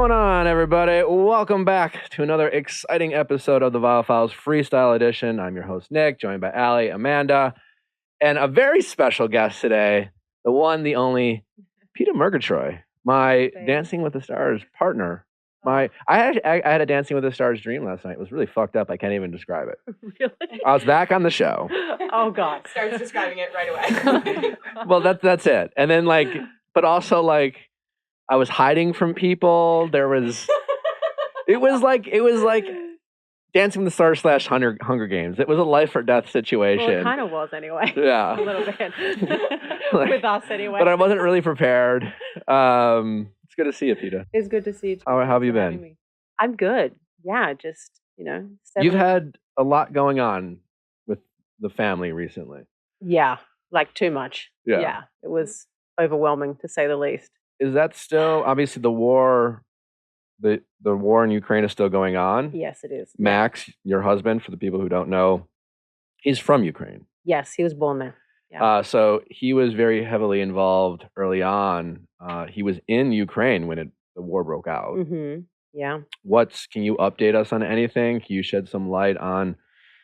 going on, everybody? Welcome back to another exciting episode of the Viall Files Freestyle Edition. I'm your host, Nick, joined by Allie, Amanda, and a very special guest today, the one, the only, Peta Murgatroyd, my Dancing with the Stars partner. I had a Dancing with the Stars dream last night. It was really fucked up. I can't even describe it. Really? I was back on the show. Oh, God. Starts describing it right away. Well, that's it. And then, but also, I was hiding from people. It was like Dancing with the Stars / Hunger Games. It was a life or death situation. Well, it kind of was anyway. Yeah. A little bit. With us anyway. But I wasn't really prepared. It's good to see you, Peta. It's good to see you too. How have you been? I'm good. Yeah, just, You've had a lot going on with the family recently. Yeah, too much. Yeah. It was overwhelming, to say the least. Is that still, obviously, the war in Ukraine is still going on? Yes, it is. Max, your husband, for the people who don't know, he's from Ukraine. Yes, he was born there. Yeah. So he was very heavily involved early on. He was in Ukraine when the war broke out. Mm-hmm. Yeah. Can you update us on anything? Can you shed some light on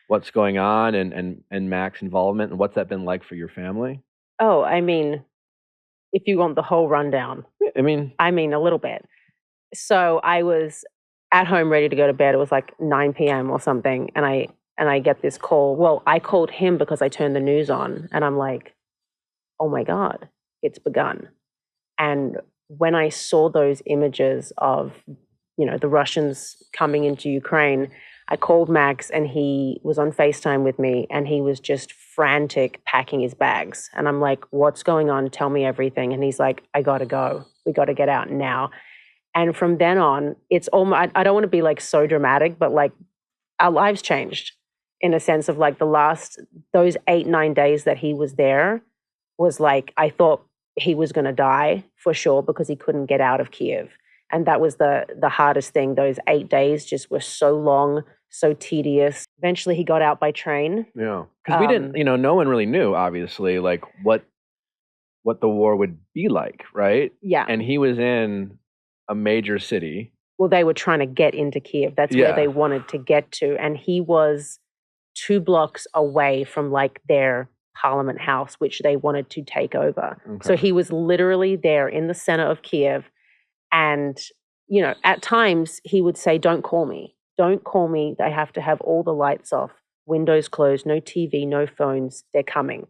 what's going on and Max's involvement, and what's that been like for your family? Oh, if you want the whole rundown. I mean a little bit. So I was at home ready to go to bed. It was like 9 p.m. or something. And I get this call. Well, I called him because I turned the news on and I'm like, oh my God, it's begun. And when I saw those images of, the Russians coming into Ukraine, I called Max and he was on FaceTime with me and he was just frantic packing his bags. And I'm like, what's going on? Tell me everything. And he's like, I got to go. We got to get out now. And from then on, it's almost, I don't want to be so dramatic, but our lives changed in a sense of those 8-9 days that he was there was I thought he was going to die for sure because he couldn't get out of Kyiv. And that was the hardest thing. Those 8 days just were so long, so tedious. Eventually he got out by train. Yeah. Because we didn't, no one really knew, obviously, what the war would be like, right? Yeah. And he was in a major city. Well, they were trying to get into Kyiv. That's where they wanted to get to. And he was 2 blocks away from their parliament house, which they wanted to take over. Okay. So he was literally there in the center of Kyiv. And, at times he would say, don't call me. Don't call me. They have to have all the lights off, windows closed, no TV, no phones. They're coming.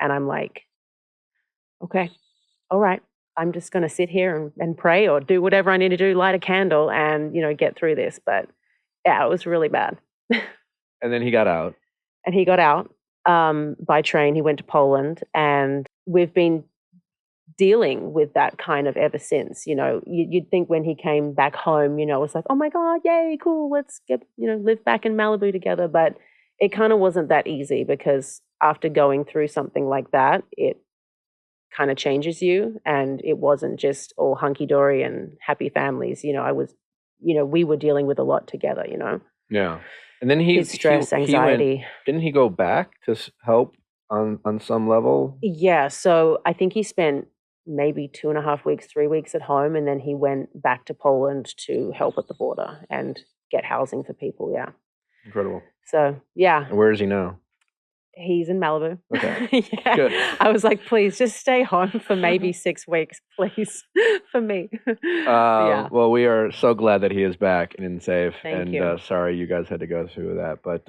And I'm like, okay, all right. I'm just going to sit here and pray or do whatever I need to do, light a candle and, get through this. But yeah, it was really bad. And then he got out. And he got out by train. He went to Poland and we've been dealing with that kind of ever since. You'd think when he came back home, it was like, oh my God, yay, cool, let's get, live back in Malibu together. But it kind of wasn't that easy because after going through something like that, it kind of changes you. And it wasn't just all hunky-dory and happy families. We were dealing with a lot together, Yeah. And then his stress, anxiety. Didn't he go back to help on some level? Yeah. So I think he spent maybe 2.5 weeks, 3 weeks at home. And then he went back to Poland to help at the border and get housing for people. Yeah. Incredible. So, yeah. And where is he now? He's in Malibu. Okay. Yeah. Good. I was like, please just stay home for maybe 6 weeks, please, for me. Yeah. Well, we are so glad that he is back and safe. Thank you. Sorry you guys had to go through that. But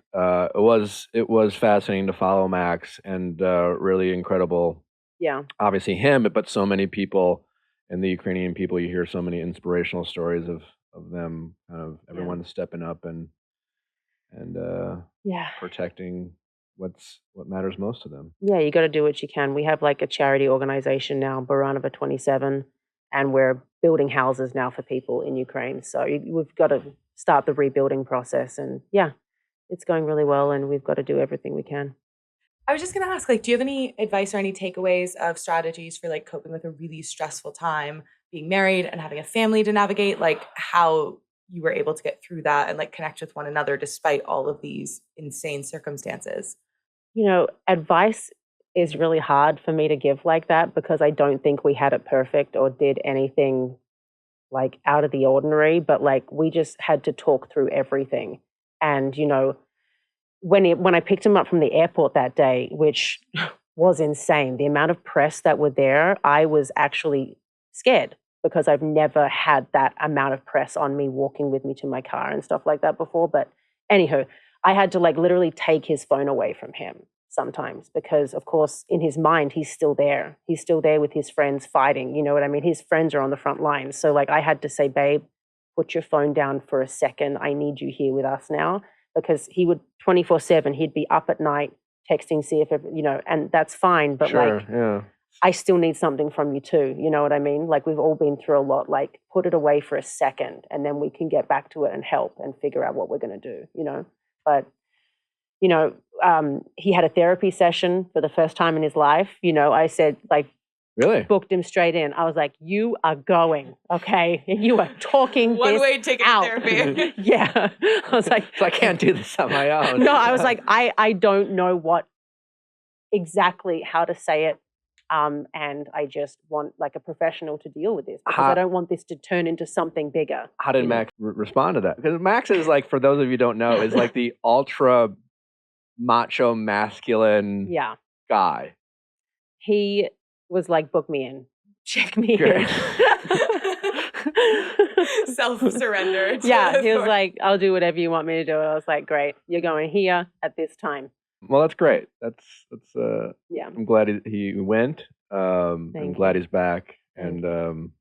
it was fascinating to follow Max and really incredible. Yeah. Obviously him, but so many people and the Ukrainian people, you hear so many inspirational stories of them, kind of everyone stepping up and protecting what matters most to them. Yeah, you got to do what you can. We have a charity organization now, Baranova 27, and we're building houses now for people in Ukraine. So we've got to start the rebuilding process. And yeah, it's going really well and we've got to do everything we can. I was just going to ask, do you have any advice or any takeaways of strategies for coping with a really stressful time, being married and having a family to navigate, how you were able to get through that and connect with one another despite all of these insane circumstances? Advice is really hard for me to give like that because I don't think we had it perfect or did anything like out of the ordinary, but like we just had to talk through everything. And, you know, when I picked him up from the airport that day, which was insane, the amount of press that were there, I was actually scared because I've never had that amount of press on me walking with me to my car and stuff like that before. But anywho, I had to like literally take his phone away from him sometimes because, of course, in his mind, he's still there. He's still there with his friends fighting. You know what I mean? His friends are on the front lines. So like I had to say, babe, put your phone down for a second. I need you here with us now, because he would 24/7, he'd be up at night texting, see if, you know, and that's fine. But Sure, like, yeah. I still need something from you too. You know what I mean? Like we've all been through a lot, like put it away for a second and then we can get back to it and help and figure out what we're going to do, you know? But, you know, he had a therapy session for the first time in his life. You know, I said like, Really? booked him straight in. I was like, you are going, okay? And you are talking this One-way ticket out. therapy. Yeah. I was like, So I can't do this on my own. no, I was like, I don't know what exactly how to say it. And I just want like a professional to deal with this because I don't want this to turn into something bigger. How did Max respond to that? Because Max is like, for those of you who don't know, is like the ultra macho masculine Yeah. guy. He was like, book me in. Check me Great. in. Self-surrender. Yeah, he was like, I'll do whatever you want me to do. I was like, great, you're going here at this time. Well, that's great. That's Yeah. I'm glad he went. I'm Thank glad you. he's back. Thank And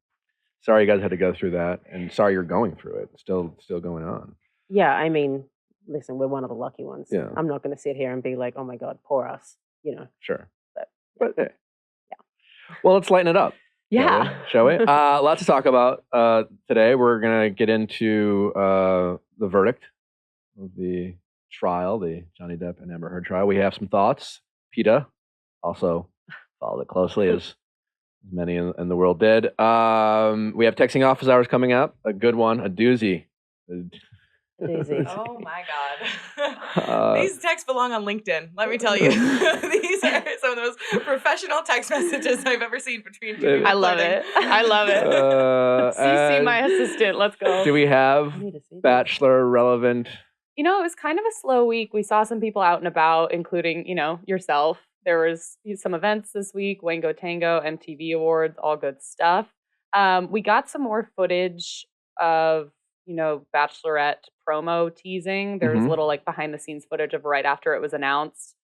sorry you guys had to go through that. And sorry you're going through it. It's still going on. Yeah, I mean, listen, we're one of the lucky ones. Yeah. I'm not going to sit here and be like, oh my God, poor us, you know. Sure. But But hey. Well, let's lighten it up. yeah. Shall we? Lots to talk about today. We're going to get into the verdict of the trial, the Johnny Depp and Amber Heard trial. We have some thoughts. PETA also followed it closely, as many in the world did. We have texting office hours coming up. A good one, a doozy. Doozy. Oh my God. These texts belong on LinkedIn, let me tell you. These are some of the most professional text messages I've ever seen between two people. I love it. I love it. CC and my assistant. Let's go. Do we have I need to see this. Bachelor relevant? You know, it was kind of a slow week. We saw some people out and about, including, you know, yourself. There was some events this week, Wango Tango, MTV Awards, all good stuff. We got some more footage of, you know, Bachelorette promo teasing. There was Mhm. little like behind the scenes footage of right after it was announced.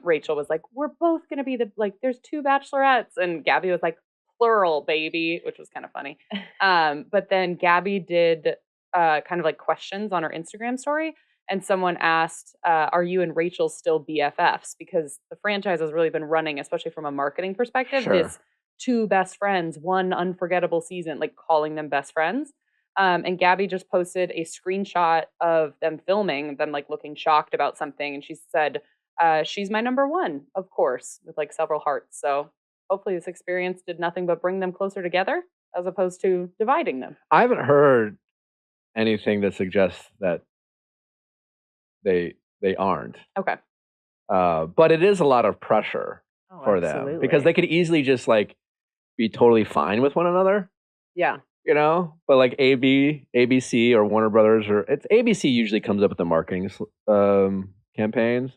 Rachel was like, we're both going to be there's two Bachelorettes. And Gabby was like, plural, baby, which was kind of funny. But then Gabby did kind of like questions on her Instagram story. And someone asked, are you and Rachel still BFFs? Because the franchise has really been running, especially from a marketing perspective, Sure. this two best friends, one unforgettable season, like calling them best friends. And Gabby just posted a screenshot of them filming, them like looking shocked about something. And she said, she's my number one, of course, with like several hearts. So hopefully this experience did nothing but bring them closer together as opposed to dividing them. I haven't heard anything that suggests that they aren't. Okay. But it is a lot of pressure Oh, for them absolutely. because they could easily just like be totally fine with one another, Yeah. you know. But like ABC or Warner Brothers, or it's ABC usually comes up with the marketing campaigns.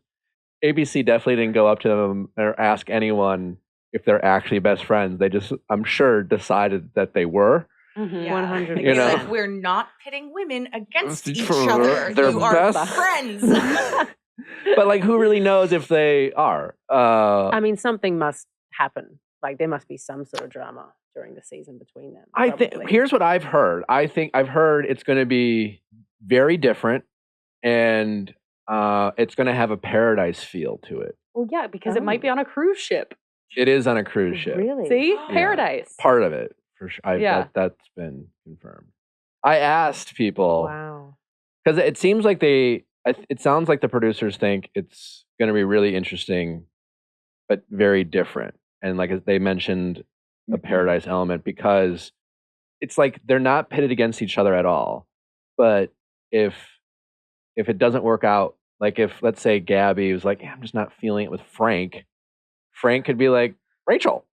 ABC definitely didn't go up to them or ask anyone if they're actually best friends. They just, I'm sure, decided that they were. Mhm. Yeah. 100%. You know? Like, we're not pitting women against each For other. their You are best- friends. But like, who really knows if they are? I mean, something must happen. Like there must be some sort of drama during the season between them. I think probably. here's what I've heard. I think I've heard it's going to be very different, and it's going to have a paradise feel to it. Well, yeah, because it might be on a cruise ship. It is on a cruise ship. Really? See? Yeah. Paradise. Part of it, for sure. Yeah. That's been confirmed. I asked people Wow. because it seems like it sounds like the producers think it's going to be really interesting, but very different. And like they mentioned, a paradise element, because it's like they're not pitted against each other at all. But if it doesn't work out, like if let's say Gabby was like, yeah, I'm just not feeling it with Frank, Frank could be like, Rachel,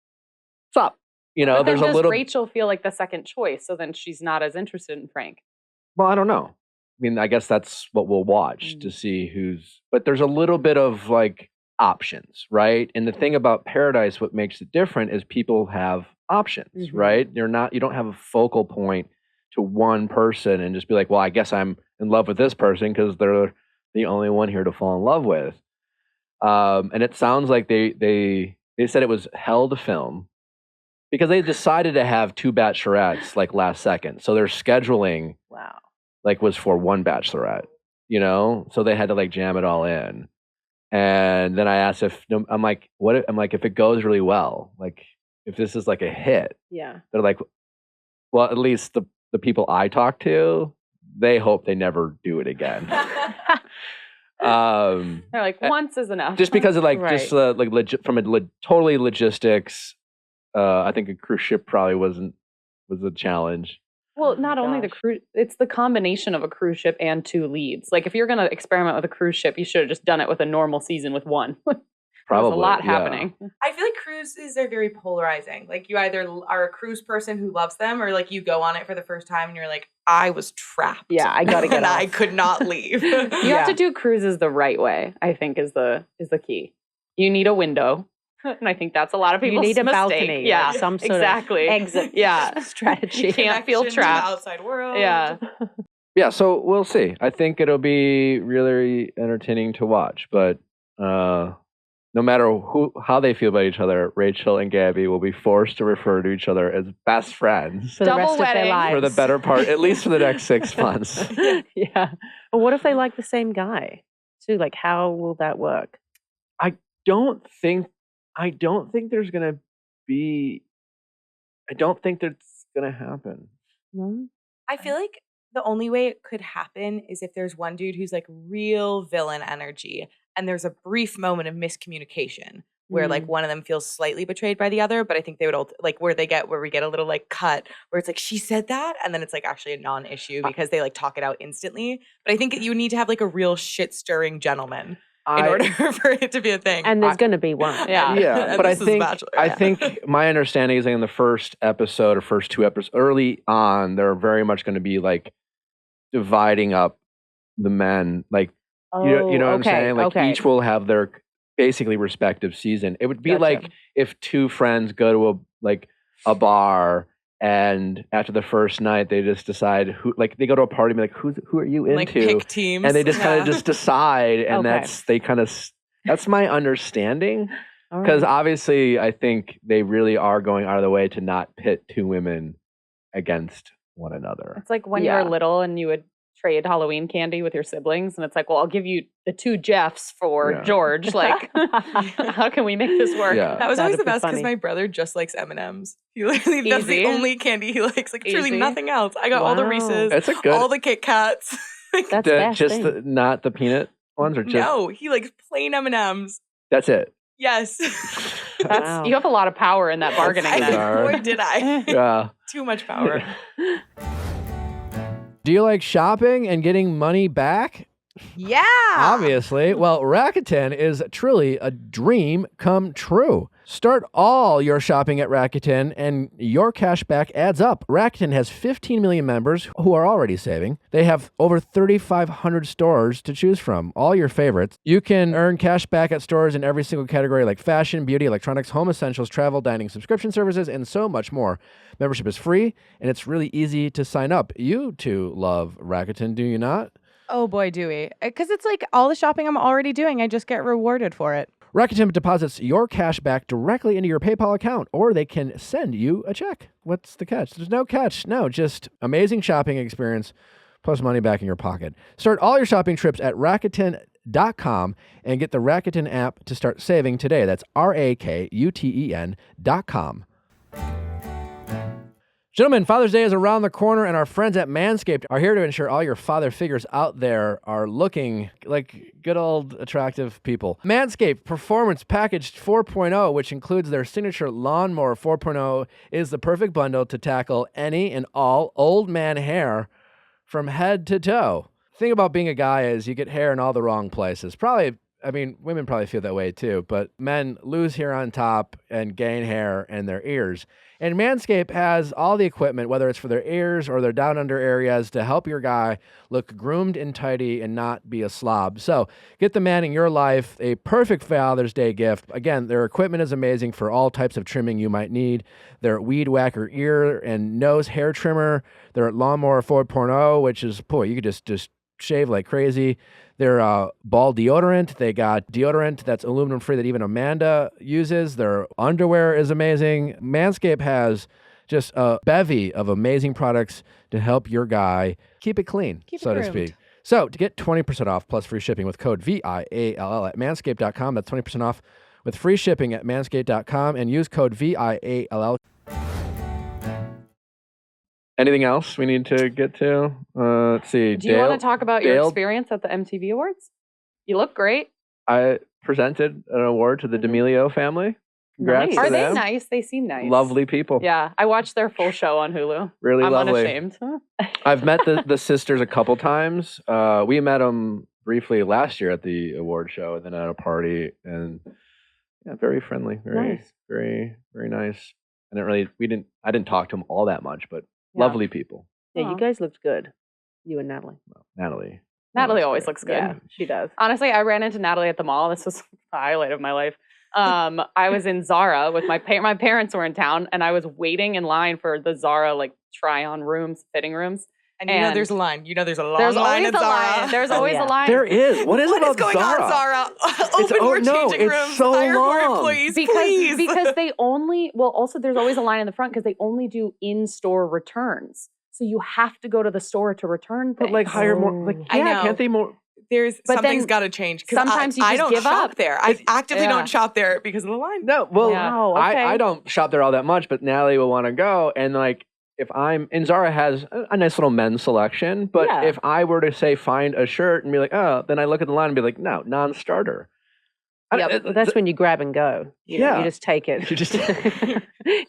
what's up? You know, But then there's a does little. Rachel feel like the second choice? So then she's not as interested in Frank. Well, I don't know. I mean, I guess that's what we'll watch to see who's. But there's a little bit of like options, right? And the thing about Paradise, what makes it different is people have options, right? You don't have a focal point to one person and just be like, well, I guess I'm in love with this person because they're the only one here to fall in love with. And it sounds like they said it was hell to film because they decided to have 2 bachelorettes like last second. So their scheduling like was for 1 bachelorette, you know? So they had to like jam it all in. And then I asked I'm like, if it goes really well, like if this is like a hit, they're like, well, at least the people I talk to, they hope they never do it again. They're like, once is enough. Just because of like, Right. just from a totally logistics, I think a cruise ship probably was a challenge. Well, Oh not my only the gosh. cruise, it's the combination of a cruise ship and 2 leads. Like if you're going to experiment with a cruise ship, you should have just done it with a normal season with 1. Probably There's a lot yeah. happening. I feel like cruises are very polarizing. Like you either are a cruise person who loves them, or like you go on it for the first time and you're like, I was trapped. Yeah, I gotta get and I off. could not leave. You have to do cruises the right way, I think is the key. You need a window. And I think that's a lot of You people's need a mistake. balcony, Yeah, like some sort exactly. of exit Yeah. strategy. You can't feel Connection to the trapped. outside world. Yeah. Yeah, so we'll see. I think it'll be really entertaining to watch, but no matter how they feel about each other, Rachel and Gabby will be forced to refer to each other as best friends For the Double rest of their wedding. lives. for the better part, at least for the next 6 months. Yeah. But what if they like the same guy? too? Like, how will that work? I don't think there's gonna be. I don't think that's gonna happen. No? I feel like the only way it could happen is if there's one dude who's like real villain energy and there's a brief moment of miscommunication where like one of them feels slightly betrayed by the other, but I think they would like where we get a little like cut where it's like she said that and then it's like actually a non-issue because they like talk it out instantly. But I think you need to have like a real shit stirring gentleman in order for it to be a thing. And there's going to be one. Yeah. Yeah, And but I this is think Bachelor, I yeah. think my understanding is that in the first episode or first 2 episodes, early on, they're very much going to be like dividing up the men. Like you know what I'm saying? Like each will have their basically respective season. It would be like if 2 friends go to a bar and after the first night they just decide who, like they go to a party and be like who are you into, like pick teams, and they just kind of just decide, and Okay. that's my understanding. All Because right. obviously, I think they really are going out of the way to not pit 2 women against one another. It's like when you Yeah. were little and you would trade Halloween candy with your siblings, and it's like, well, I'll give you the 2 Jeffs for Yeah. George. Like, how can we make this work? Yeah. That was always That'd the be best because funny. my brother just likes M&Ms. He literally that's the Easy. only candy he likes. Like truly Easy. nothing else. I got all the Wow. Reese's, It's a good. all the Kit Kats. That's the best just thing. not the peanut ones, or just No, he likes plain M&Ms. that's it. Yes. That's Wow. You have a lot of power in that bargaining. then. bizarre. Boy, did I. Yeah. Too much power. Do you like shopping and getting money back? Yeah. Obviously. Well, Rakuten is truly a dream come true. Start all your shopping at Rakuten and your cash back adds up. Rakuten has 15 million members who are already saving. They have over 3,500 stores to choose from, all your favorites. You can earn cash back at stores in every single category like fashion, beauty, electronics, home essentials, travel, dining, subscription services, and so much more. Membership is free and it's really easy to sign up. You too love Rakuten, do you not? Oh boy, do we. Because it's like all the shopping I'm already doing, I just get rewarded for it. Rakuten deposits your cash back directly into your PayPal account, or they can send you a check. What's the catch? There's no catch. No, just amazing shopping experience plus money back in your pocket. Start all your shopping trips at Rakuten.com and get the Rakuten app to start saving today. That's RAKUTEN.com. Gentlemen, Father's Day is around the corner, and our friends at Manscaped are here to ensure all your father figures out there are looking like good old attractive people. Manscaped Performance Package 4.0, which includes their signature Lawnmower 4.0, is the perfect bundle to tackle any and all old man hair from head to toe. The thing about being a guy is you get hair in all the wrong places. Probably I mean, women probably feel that way too, but men lose hair on top and gain hair in their ears. And Manscaped has all the equipment, whether it's for their ears or their down under areas, to help your guy look groomed and tidy and not be a slob. So get the man in your life a perfect Father's Day gift. Again, their equipment is amazing for all types of trimming you might need. Their Weed Whacker ear and nose hair trimmer. Their Lawnmower 4.0, which is, boy, you could just shave like crazy. Their ball deodorant. They got deodorant that's aluminum free that even Amanda uses. Their underwear is amazing. Manscaped has just a bevy of amazing products to help your guy keep it clean, so to speak. So to get 20% off plus free shipping with code VIALL at manscaped.com, that's 20% off with free shipping at manscaped.com, and use code VIALL. Anything else we need to get to? Let's see. Do you want to talk about your Dale- experience at the MTV Awards? You look great. I presented an award to the D'Amelio family. Congrats Nice. to Are they them. nice? They seem nice. Lovely people. Yeah, I watched their full show on Hulu. Really I'm lovely. unashamed. I've met the sisters a couple times. We met them briefly last year at the award show and then at a party. And yeah, very friendly. Nice. Very nice. I didn't talk to them all that much, but Yeah. lovely people. Yeah, Aw. you guys looked good. You and Natalie. Well, Natalie. Natalie always great. looks good. Yeah, she does. Honestly, I ran into Natalie at the mall. This was the highlight of my life. I was in Zara with my parents were in town, and I was waiting in line for the Zara like try-on rooms, fitting rooms. And you know And there's a line. You know there's a long There's line always at a Zara. line. There's Oh, always yeah. a line. There is. What is What about is going Zara? on, Zara? Open oh, more no, changing it's rooms. so Hire more long. employees, because please. because they only also there's always a line in the front because they only do in-store returns. So you have to go to the store to return things. But like hire more. Like Oh. I yeah, know. can't they more? There's But something's then got to change. 'Cause sometimes you I just don't give shop up. there. I actively Yeah. don't shop there because of the line. No, well, Yeah. Wow, okay. I don't shop there all that much, but Natalie will want to go. And like, if Zara has a nice little men's selection, but Yeah. if I were to say find a shirt and be like, oh, then I look at the line and be like, no, non-starter. Yep. Well, that's when you grab and go. You know, Yeah. you just take it. You just-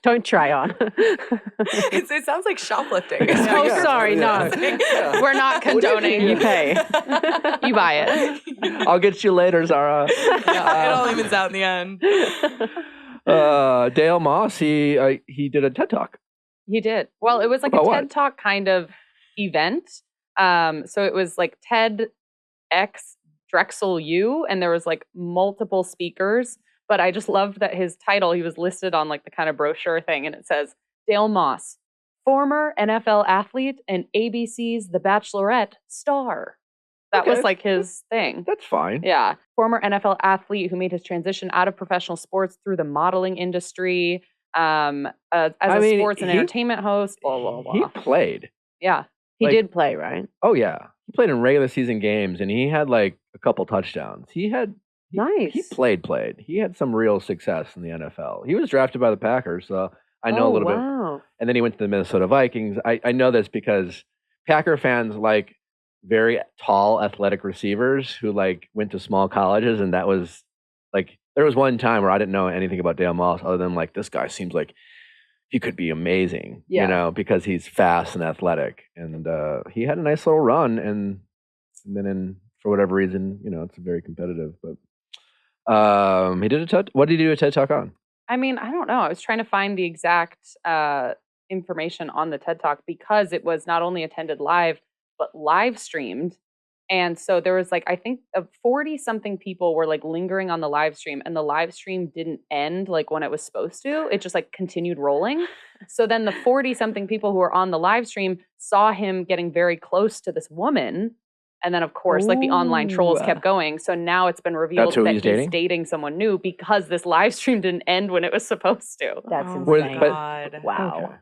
Don't try on. It sounds like shoplifting. is Yeah, what Oh, you're sorry, no. saying. Yeah. We're not condoning. You pay. You buy it. I'll get you later, Zara. Yeah, it all evens out in the end. Dale Moss, he did a TED Talk. He did. Well, it was like About a what? TED Talk kind of event. So it was like TEDx Drexel U, and there was like multiple speakers. But I just loved that his title, he was listed on like the kind of brochure thing, and it says Dale Moss, former NFL athlete and ABC's The Bachelorette star. That was Okay. like his thing. That's fine. Yeah. Former NFL athlete who made his transition out of professional sports through the modeling industry, as I a mean, sports and he- entertainment host, blah, blah, blah. He played. Yeah. He Like- did play, right? Oh yeah, he played in regular season games, and he had like a couple touchdowns. He Nice. played. He had some real success in the NFL. He was drafted by the Packers, so I know a little bit. Wow. And then he went to the Minnesota Vikings. I know this because Packer fans like very tall, athletic receivers who like went to small colleges, and that was like there was one time where I didn't know anything about Dale Moss other than like this guy seems like he could be amazing, Yeah. you know, because he's fast and athletic, and he had a nice little run, and then for whatever reason, you know, it's very competitive, but. He did a TED. What did he do a TED Talk on? I mean, I don't know. I was trying to find the exact information on the TED Talk because it was not only attended live, but live streamed. And so there was like, I think 40 something people were like lingering on the live stream, and the live stream didn't end like when it was supposed to. It just like continued rolling. So then the 40 something people who were on the live stream saw him getting very close to this woman. And then, of course, like the online trolls Ooh. kept going. So now it's been revealed That's who that he's he's dating? someone new because this live stream didn't end when it was supposed to. That's Oh Where- insane. my but- God. Wow. Okay.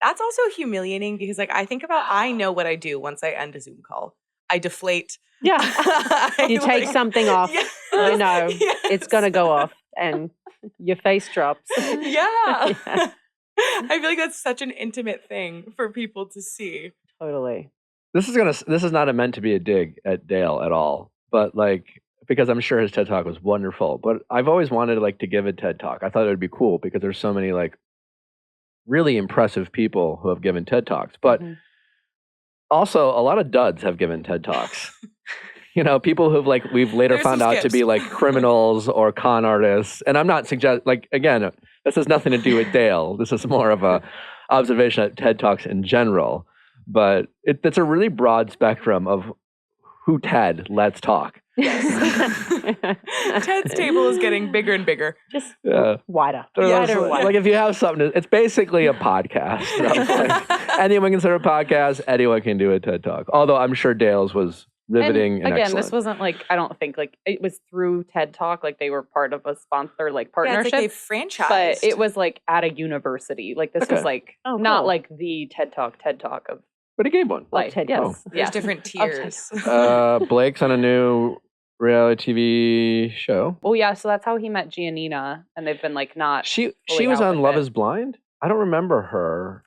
That's also humiliating because like I know what I do once I end a Zoom call. I deflate. Yeah. I, You take like- something off. Yes, I know. It's going to yes. go off and your face drops. Yeah. Yeah. I feel like that's such an intimate thing for people to see. Totally. This is not meant to be a dig at Dale at all, but like because I'm sure his TED Talk was wonderful. But I've always wanted like to give a TED Talk. I thought it would be cool because there's so many like really impressive people who have given TED Talks, but Mhm. also a lot of duds have given TED Talks. people who've we've later There's found some out to be skips. criminals or con artists. And I'm not again, this has nothing to do with Dale. This is more of a observation at TED Talks in general. But it's a really broad spectrum of who Ted lets talk. Ted's table is getting bigger and bigger. Just Yeah. wider. There's, Wider and wider. if you have something, it's basically a podcast. Anyone can start a podcast. Anyone can do a TED Talk. Although I'm sure Dale's was riveting and again, excellent. this wasn't I don't think it was through TED Talk. They were part of a sponsor partnership. Yeah, it's they franchised. But it was at a this Okay. was Oh, not cool. the TED Talk of But he gave one. life. TED Yes. Talks. There's Yeah. different tiers. Blake's on a new reality TV show. Well, yeah. So that's how he met Giannina, and they've been not. She fully was out on with Love it. Is Blind. I don't remember her.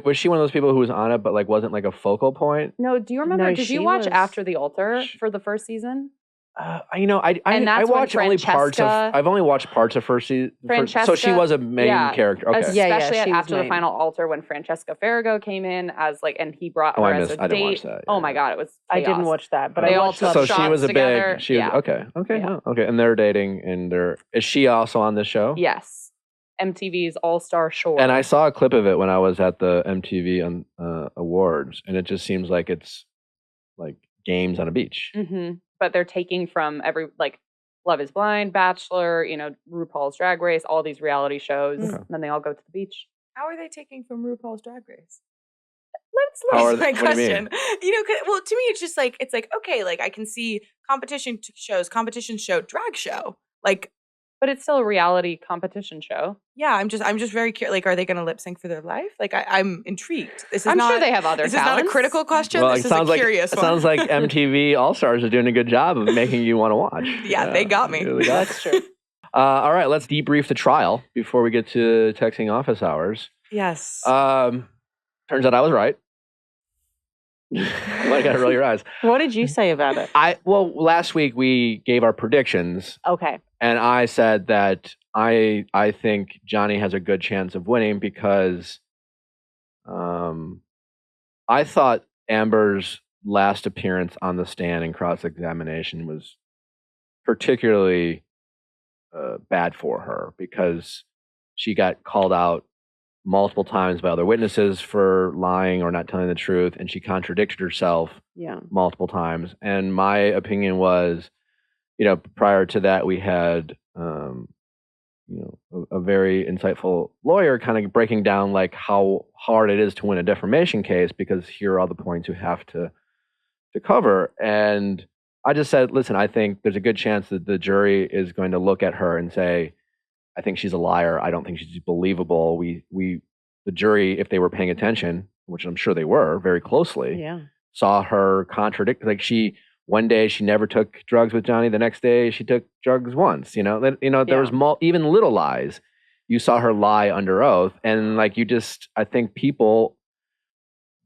Was she one of those people who was on it but wasn't a focal point? No, do you remember? No, did she you watch was- After the Altar for the first season? I And that's when watch only parts of. Francesca- I've only watched parts of first season. So she Francesca- was a main yeah, character. Okay. Yeah, Especially she was after the main. final altar when Francesca Farrago came in as and he brought her Oh, I as missed. a I date. didn't watch that. Oh yeah. my god, it was. I didn't chaos. watch that, but They I all watched took So Love she shots was a together. big. She was Yeah. okay. Yeah. Okay, and they're dating, and is she also on this show? Yes, MTV's All Star Shore. And I saw a clip of it when I was at the MTV Awards, and it just seems like it's games on a beach. hmm But they're taking from every Love Is Blind, Bachelor, RuPaul's Drag Race, all these reality shows, Okay. and then they all go to the beach. How are they taking from RuPaul's Drag Race? How are That's they- my what do you mean? question. Well, to me, it's just it's okay. I can see competition show, drag show. But it's still a reality competition show. Yeah, I'm just very curious. Are they going to lip sync for their life? I'm intrigued. This is I'm not. sure they have other This is not a talents. critical question. Well, this is a curious it one. sounds like MTV All Stars are doing a good job of making you want to watch. Yeah, they got me. really got That's true. all right, let's debrief the trial before we get to texting office hours. Yes. Turns out I was right. Why you gotta roll your eyes? What did you say about it? Last week we gave our predictions, Okay. and I said that I think Johnny has a good chance of winning because I thought Amber's last appearance on the stand in cross-examination was particularly bad for her because she got called out multiple times by other witnesses for lying or not telling the truth, and she contradicted herself Yeah. multiple times. And my opinion was, prior to that, we had, a very insightful lawyer kind of breaking down how hard it is to win a defamation case because here are all the points you have to cover. And I just said, listen, I think there's a good chance that the jury is going to look at her and say, I think she's a liar. I don't think she's believable. The jury, if they were paying attention, which I'm sure they were very closely, Yeah. saw her contradict. One day she never took drugs with Johnny. The next day she took drugs once. There was even little lies. You saw her lie under oath, and I think people,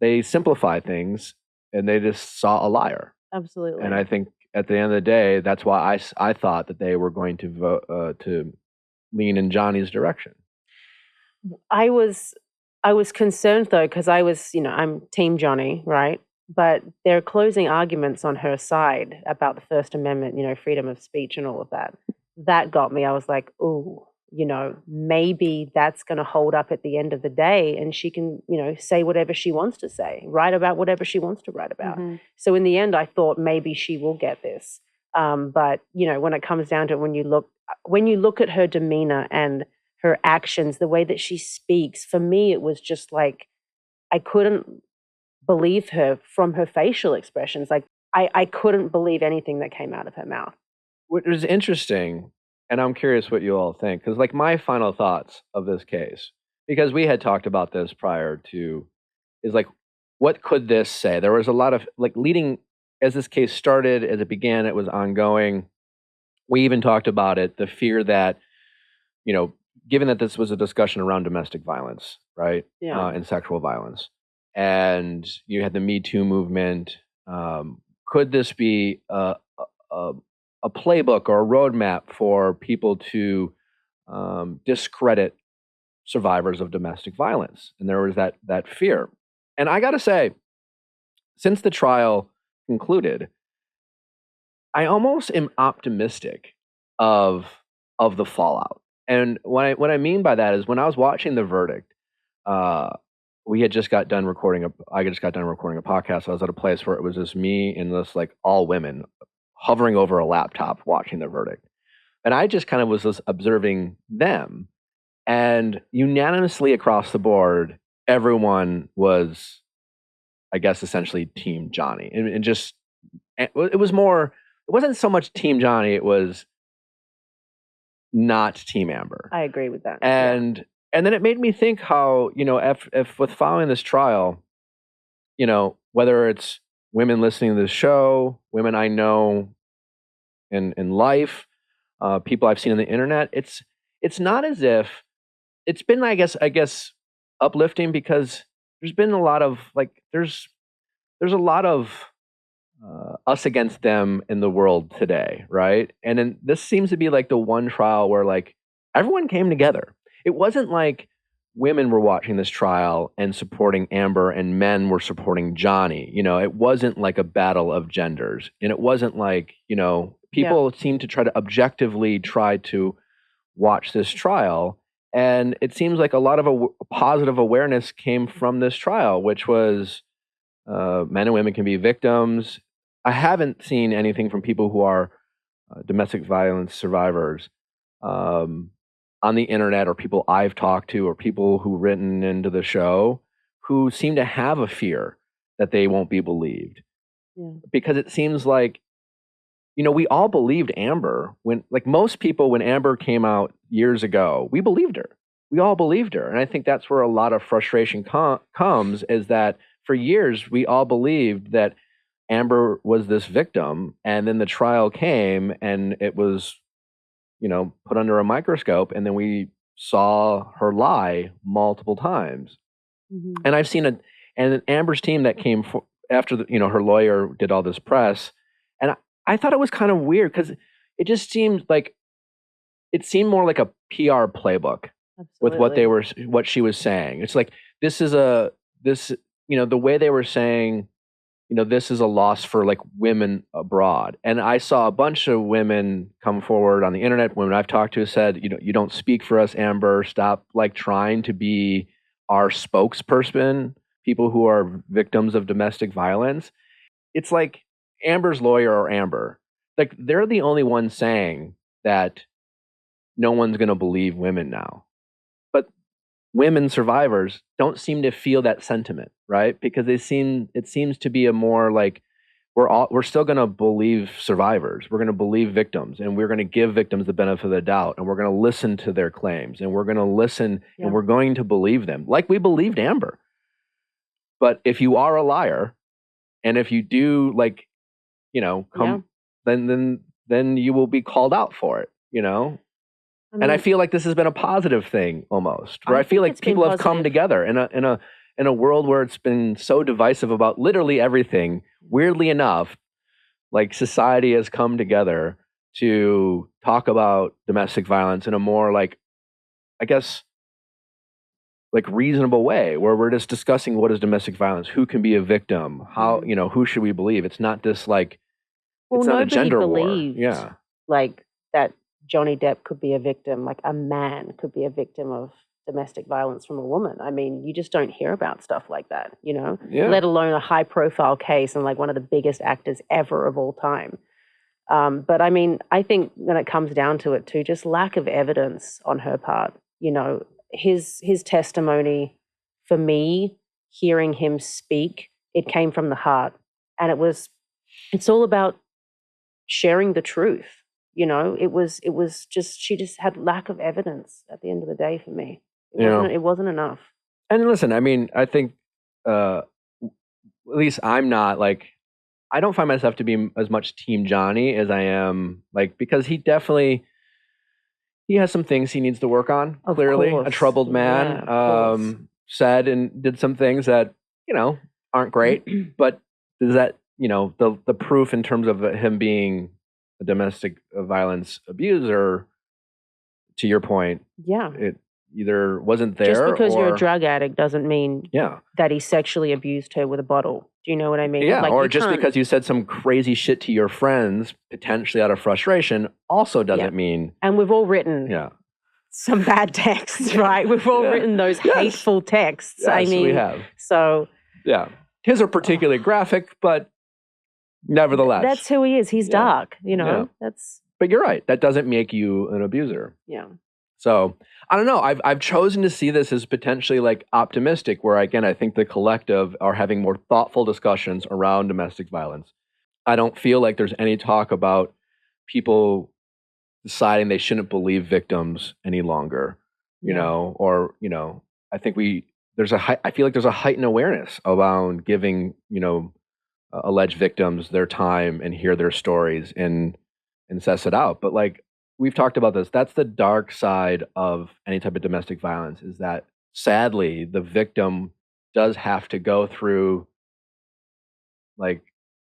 they simplify things, and they just saw a liar. Absolutely. And I think at the end of the day, that's why I thought that they were going to vote to lean in Johnny's direction. I was concerned though because I'm Team Johnny, right? But there are closing arguments on her side about the First Amendment, freedom of speech and all of that. That got me. I was like, ooh, maybe that's going to hold up at the end of the day, and she can, say whatever she wants to say, write about whatever she wants to write about. Mhm. So in the end, I thought maybe she will get this. But when it comes down to it, when you look at her demeanor and her actions, the way that she speaks, for me, it was just I couldn't believe her from her facial expressions. I couldn't believe anything that came out of her mouth. What is interesting, and I'm curious what you all think, because my final thoughts of this case, because we had talked about this prior to, is what could this say? There was a lot of leading as this case started, as it began, it was ongoing. We even talked about it, the fear that, given that this was a discussion around domestic violence, right? Yeah. And sexual violence. And you had the Me Too movement. Could this be a playbook or a roadmap for people to discredit survivors of domestic violence? And there was that fear. And I got to say, since the trial concluded, I almost am optimistic of the fallout. And what I mean by that is when I was watching the verdict, we had just got done recording I just got done recording a podcast. So I was at a place where it was just me and this like all women hovering over a laptop watching the verdict. And I just kind of was just observing them. And unanimously across the board, everyone was, I guess, essentially Team Johnny. And just, it wasn't so much Team Johnny, it was not Team Amber. I agree with that. And then it made me think how, if with following this trial, whether it's women listening to this show, women I know in life, people I've seen on the internet, it's not as if it's been, I guess, uplifting because there's been a lot of there's a lot of us against them in the world today, right? And then this seems to be like the one trial where like everyone came together. It wasn't like women were watching this trial and supporting Amber and men were supporting Johnny. It wasn't like a battle of genders. And it wasn't like, people seem to try to objectively try to watch this trial. And it seems like a lot of positive awareness came from this trial, which was men and women can be victims. I haven't seen anything from people who are domestic violence survivors on the internet or people I've talked to or people who've written into the show who seem to have a fear that they won't be believed. Yeah. Because it seems like, we all believed Amber when most people, when Amber came out years ago, we believed her. We all believed her. And I think that's where a lot of frustration comes is that for years, we all believed that Amber was this victim, and then the trial came and it was, put under a microscope, and then we saw her lie multiple times. Mm-hmm. And I've seen and Amber's team that came after her lawyer did all this press, and I thought it was kind of weird because it just seemed like it seemed more like a PR playbook. Absolutely. with what she was saying. It's like the way they were saying, this is a loss for like women abroad. And I saw a bunch of women come forward on the internet, women I've talked to said, you don't speak for us, Amber. Stop like trying to be our spokesperson, people who are victims of domestic violence. It's like Amber's lawyer or Amber, like they're the only ones saying that no one's going to believe women now. But women survivors don't seem to feel that sentiment, right? Because it seems to be a more like we're still going to believe survivors. We're going to believe victims, and we're going to give victims the benefit of the doubt, and we're going to listen to their claims, and we're going to listen, and we're going to believe them like we believed Amber. But if you are a liar, and if you do then you will be called out for it, and I feel like this has been a positive thing almost, where I feel like people have come together in a world where it's been so divisive about literally everything. Weirdly enough, like society has come together to talk about domestic violence in a more like, I guess, like reasonable way, where we're just discussing what is domestic violence, who can be a victim, how, who should we believe? It's not this like, it's not a gender war. Yeah. Like that Johnny Depp could be a victim, like a man could be a victim of domestic violence from a woman. I mean, you just don't hear about stuff like that, Yeah. let alone a high profile case and like one of the biggest actors ever of all time. But I mean, I think when it comes down to it too, just lack of evidence on her part, his testimony, for me, hearing him speak, it came from the heart. And it's all about sharing the truth. It was just, she just had lack of evidence at the end of the day for me. It wasn't enough. And listen, I mean, I think, at least I'm not like, I don't find myself to be as much Team Johnny as I am like, because he has some things he needs to work on. Of Clearly, course. a troubled man, said and did some things that, aren't great, but does that, the proof in terms of him being a domestic violence abuser, to your point, it either wasn't there, just because you're or a drug addict doesn't mean that he sexually abused her with a bottle. Do you know what I mean? Yeah, Like, or you just can't- because you said some crazy shit to your friends, potentially out of frustration, also doesn't mean. And we've all written some bad texts, right? We've all written those hateful texts. Yes, I mean, we have. So Yeah. His are particularly graphic, but nevertheless. that's who he is. He's dark, you know. Yeah. That's But you're right. That doesn't make you an abuser. yeah. So I don't know. I've chosen to see this as potentially like optimistic, where again I think the collective are having more thoughtful discussions around domestic violence. I don't feel like there's any talk about people deciding they shouldn't believe victims any longer, you know, or I think I feel like there's a heightened awareness around giving alleged victims their time and hear their stories and suss it out. But like we've talked about this, that's the dark side of any type of domestic violence, is that sadly the victim does have to go through, like,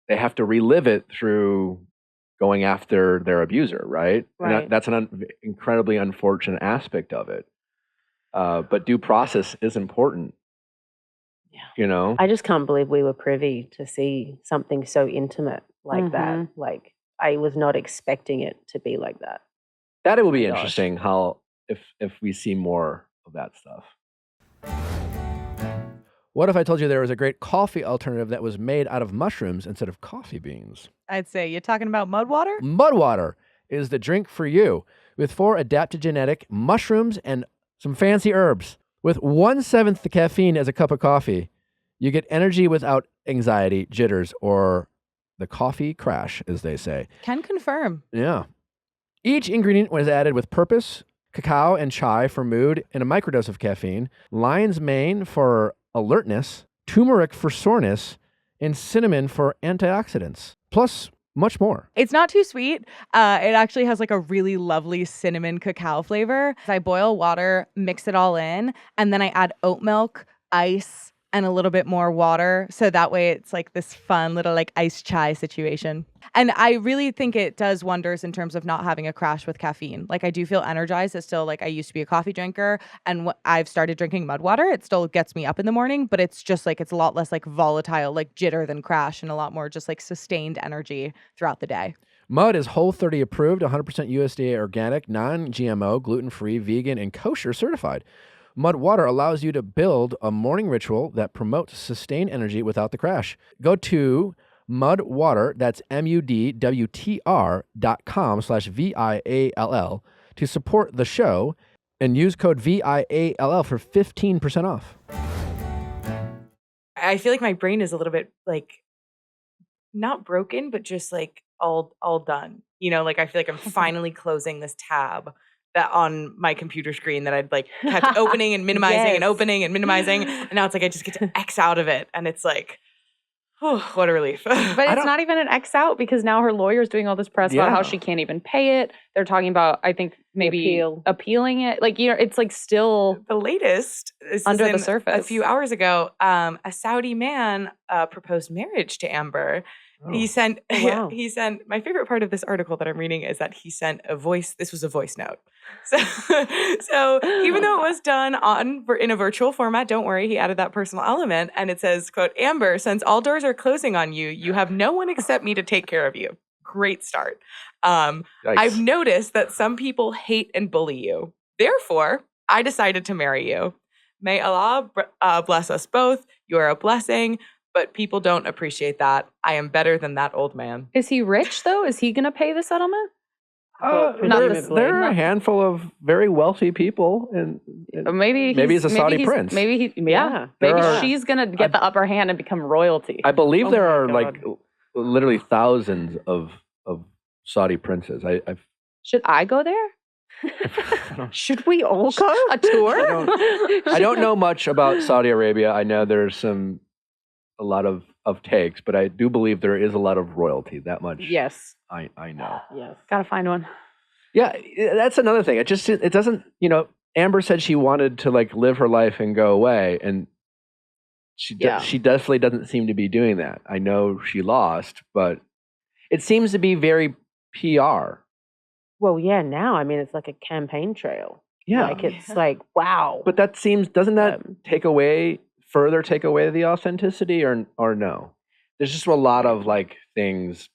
they have to relive it through going after their abuser, right? Right. And that's an incredibly unfortunate aspect of it. But due process is important. Yeah. You know? I just can't believe we were privy to see something so intimate like that. Like, I was not expecting it to be like that. That it will be gosh. interesting how if we see more of that stuff. What if I told you there was a great coffee alternative that was made out of mushrooms instead of coffee beans? I'd say you're talking about mud water? Mud water is the drink for you, with 4 adaptogenic mushrooms and some fancy herbs. With 1/7 the caffeine as a cup of coffee, you get energy without anxiety, jitters, or the coffee crash, as they say. Can confirm. Yeah. Each ingredient was added with purpose: cacao and chai for mood and a microdose of caffeine, lion's mane for alertness, turmeric for soreness, and cinnamon for antioxidants, plus much more. It's not too sweet. It actually has like a really lovely cinnamon cacao flavor. I boil water, mix it all in, and then I add oat milk, ice, and a little bit more water. So that way it's like this fun little like iced chai situation. And I really think it does wonders in terms of not having a crash with caffeine. Like, I do feel energized. It's still like, I used to be a coffee drinker, and I've started drinking mud water. It still gets me up in the morning, but it's just like, it's a lot less like volatile, like jitter than crash, and a lot more just like sustained energy throughout the day. Mud is Whole30 approved, 100% USDA organic, non-GMO, gluten-free, vegan, and kosher certified. Mud water allows you to build a morning ritual that promotes sustained energy without the crash. Go to mudwater, that's mudwtr.com/VIALL to support the show and use code VIALL for 15% off. I feel like my brain is a little bit like not broken, but just like all done. You know, like I feel like I'm finally closing this tab that on my computer screen that I'd like kept opening and minimizing and opening and minimizing. And now it's like I just get to X out of it. And it's like, oh, what a relief. But it's not even an X out, because now her lawyer's doing all this press about how she can't even pay it. They're talking about, I think, maybe appealing it. Like, it's like still the latest is under the surface. A few hours ago, a Saudi man proposed marriage to Amber. Oh. He sent wow. he sent, my favorite part of this article that I'm reading is that he sent this was a voice note. So even though it was done in a virtual format, don't worry, he added that personal element, and it says, quote, "Amber, since all doors are closing on you, you have no one except me to take care of you." Great start. I've noticed that some people hate and bully you. Therefore, I decided to marry you. May Allah bless us both. You are a blessing. But people don't appreciate that. I am better than that old man. Is he rich, though? Is he going to pay the settlement? There are a handful of very wealthy people, and maybe he's a Saudi prince. Maybe she's going to get the upper hand and become royalty. I believe there are like literally thousands of Saudi princes. Should I go there? Should we all go? A tour? I don't know much about Saudi Arabia. I know there's a lot of takes, but I do believe there is a lot of royalty. That much. Yes. I know. Yes. Gotta find one. Yeah, that's another thing. It doesn't, Amber said she wanted to like live her life and go away, and she definitely doesn't seem to be doing that. I know she lost, but it seems to be very PR. Well, yeah, now, I mean, it's like a campaign trail. Yeah. Like, it's like, wow. But doesn't that further take away the authenticity or no? there's just a lot of like things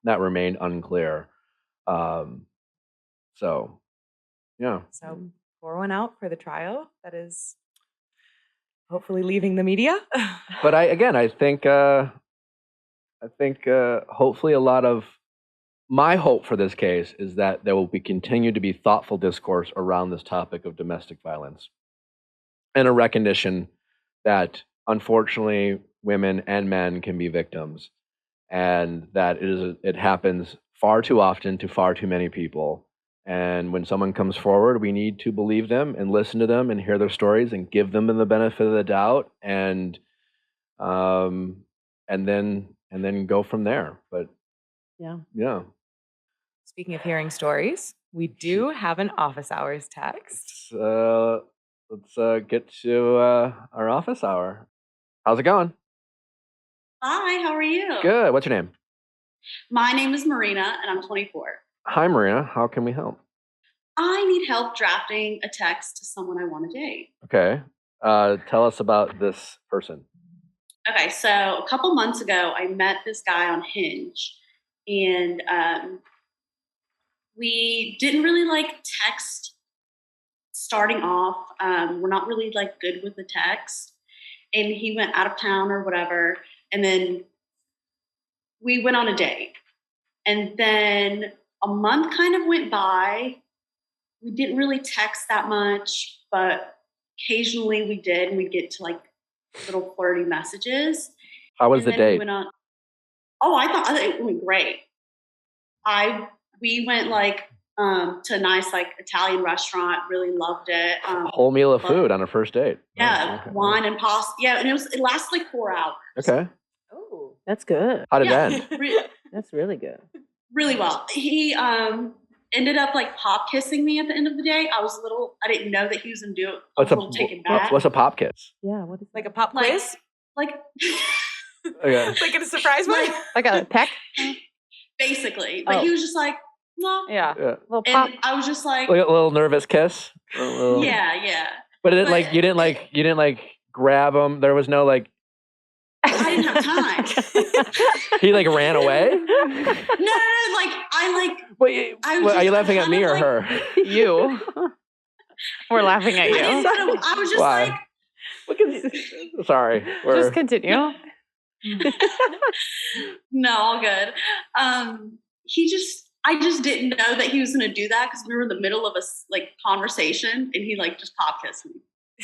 that remain unclear. So yeah. So pour one out for the trial. That is hopefully leaving the media. But I think hopefully a lot of my hope for this case is that there will be continue to be thoughtful discourse around this topic of domestic violence and a recognition that unfortunately women and men can be victims and that it happens far too often to far too many people. And when someone comes forward, we need to believe them and listen to them and hear their stories and give them the benefit of the doubt and then go from there. But yeah. Speaking of hearing stories, we do have an office hours text. Let's get to our office hour. How's it going? Hi, how are you? Good. What's your name? My name is Marina, and I'm 24. Hi, Marina. How can we help? I need help drafting a text to someone I want to date. Okay. Tell us about this person. Okay, so a couple months ago, I met this guy on Hinge, and we didn't really like text starting off. We're not really like good with the text, and he went out of town or whatever, and then we went on a date, and then a month kind of went by. We didn't really text that much, but occasionally we did, and we'd get to like little flirty messages. How was the date? We went on, I thought it went great. We went like to a nice like Italian restaurant, really loved it. Whole meal of food on a first date. Yeah, okay. Wine and pasta. Yeah, and it lasted like 4 hours. Okay. Oh, that's good. How did it end? That's really good. Really well. He ended up like pop kissing me at the end of the day. I didn't know that he was gonna do it. I was a little taken back. What's a pop kiss? Yeah, what is Like a pop quiz? Like Okay. Like in a surprise one? Like a peck? basically. But he was just like, no. Yeah. little pop? And I was just like, Like a little nervous kiss. yeah. But it like you didn't like grab him. There was no like. I didn't have time. He like ran away. No. Like Wait, I was are you just laughing at kind me of or like- her? You. We're laughing at I didn't you. know. I was just Why? like, Look at sorry. Just continue. no, all good. I just didn't know that he was going to do that because we were in the middle of a like conversation, and he like just pop kissed me.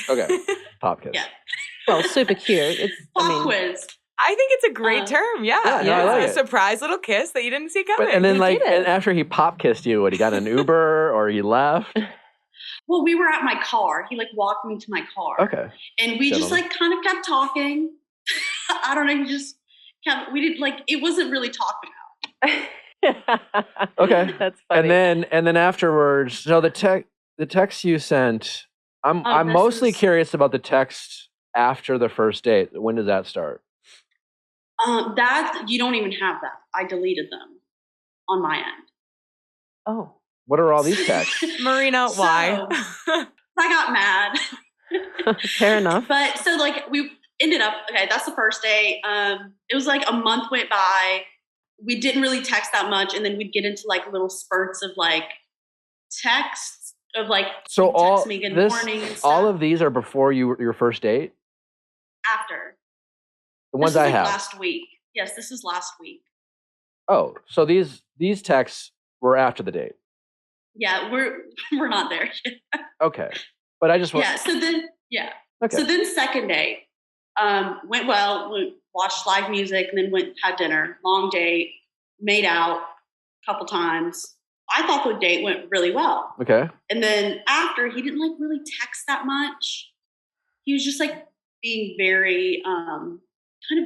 Okay. Pop kiss. Yeah. Well, super cute. It's Pop quiz. I think it's a great term. Yeah. Yeah, I like a it. surprise little kiss that you didn't see coming. But, and then He like did it. and after he pop kissed you, what, he got an Uber or he left? Well, we were at my car. He like walked me to my car. Okay. And we just Gentlemen. like kind of kept talking. I don't know. He just kept. We didn't like. It wasn't really talked about. Okay. That's funny. And then afterwards, so the text you sent, I'm this mostly is- curious about the text after the first date. When does that start? That you don't even have that. I deleted them on my end. Oh. What are all these texts? Marina, why? I got mad. Fair enough. But so like we ended up, okay, that's the first day. It was like a month went by. We didn't really text that much, and then we'd get into like little spurts of like texts of like So text all me good this, morning and all stuff. of these are before your first date. After. The ones This was I like have. last week. Yes, this is last week. Oh, so these texts were after the date. Yeah, we're not there yet. Okay, but I just want. Yeah. So then Okay. So then second date went well. We watched live music and then went had dinner. Long date, made out a couple times. I thought the date went really well. Okay. And then after, he didn't like really text that much. He was just like being very kind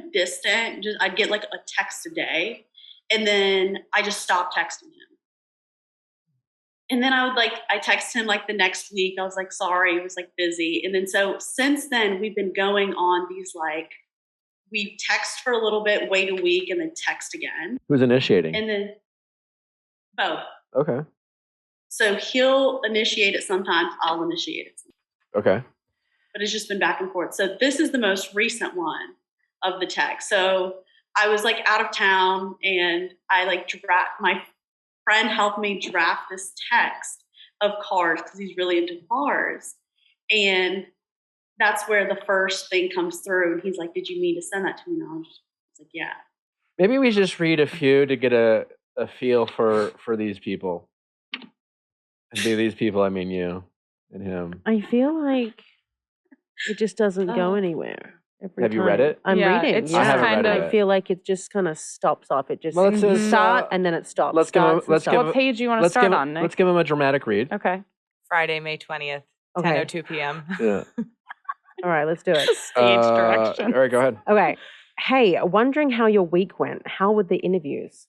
of distant. Just I'd get like a text a day, and then I just stopped texting him. And then I text him like the next week. I was like, sorry, he was like busy. And then so since then, we've been going on these like, we text for a little bit, wait a week, and then text again. Who's initiating? And then both. Okay. So he'll initiate it sometimes, I'll initiate it sometimes. Okay. But it's just been back and forth. So this is the most recent one of the text. So I was like out of town, and I like my friend helped me draft this text of cars because he's really into cars. And that's where the first thing comes through. And he's like, "Did you mean to send that to me?" And I was like, "Yeah." Maybe we just read a few to get a feel for these people. And by these people, I mean you and him. I feel like it just doesn't go anywhere. Have you read it? I'm Yeah, reading. it's I haven't kind read of. it. I feel like it just kind of stops off. It just Well, let's you just, start and then it stops. let's give him- starts and let's give stops. him- What page do you want to Let's start give on, Nick? let's give him a dramatic read. Okay. Friday, May 20th, Okay. 10:02 p.m. Yeah. All right, let's do it. Stage direction. All right, go ahead. Okay. Hey, wondering how your week went. How were the interviews?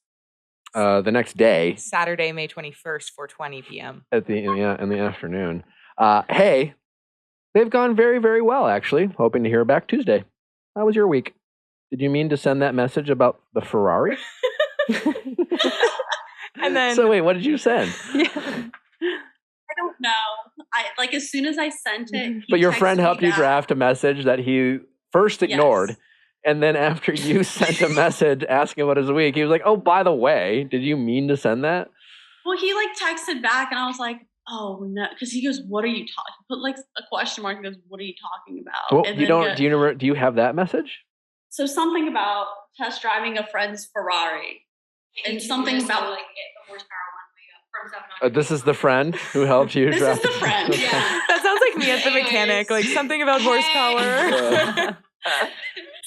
The next day Saturday, May 21st, 4:20 p.m. in the afternoon. Hey, they've gone very, very well, actually. Hoping to hear back Tuesday. How was your week? Did you mean to send that message about the Ferrari? And then So wait, what did you send? I don't know. I like as soon as I sent it. he But your texted friend me helped you back. draft a message that he first ignored. Yes. And then after you sent a message asking about his week, he was like, "Oh, by the way, did you mean to send that?" Well, he like texted back, and I was like, "Oh no," because he goes, "What are you talking?" Put like a question mark and goes, "What are you talking about?" Well, and you then don't. Do you have that message? So something about test driving a friend's Ferrari, and something about like get the horsepower one way up from 700. This is the friend who helped you. This draft is the friend. Okay. Yeah. that sounds like me at the mechanic, like something about horsepower.